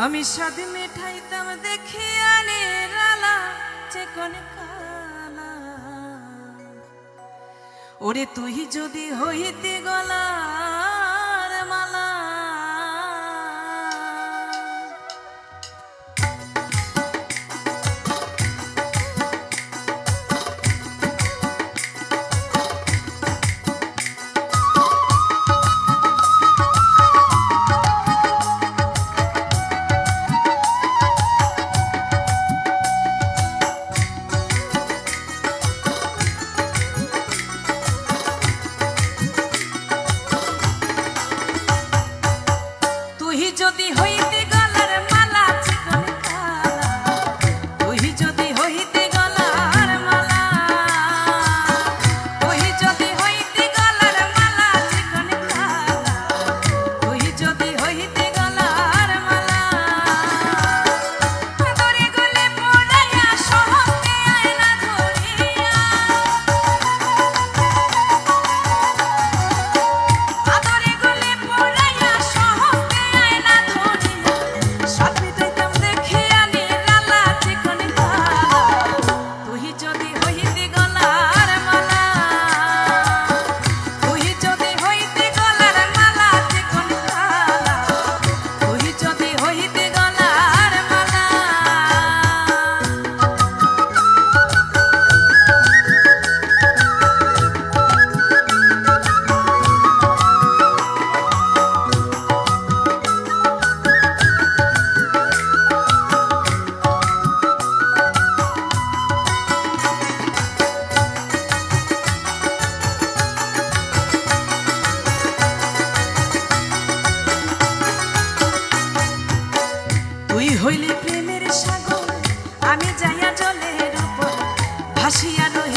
আমি স্বাদ মিঠাইতাম দেখিয়া নিরালা চেকন কালা। ওরে তুই যদি হইতি গলার মালা, যদি হইতে গলার মালা চিকন কালা, তুই যদি হইতে গলার মালা, তুই যদি হইতে গলার মালা চিকন কালা, তুই যদি হইতে গলার মালা, দড়ি গলে পড়াইয়া সহজে আয়না ধরিয়া, আদরে গলে পড়াইয়া সহজে স্বাদ মিটাইতাম দেখিয়া নিরালা চিকন কালা, তুই যদি হইতে গলার মালা, তুই যদি হইতে গলার মালা চিকন কালা, তুই যদি হইতে গলার মালা। তুই হইলে প্রেমের সাগর, আমি যাইয়া জলের উপর ভাসিয়া রই।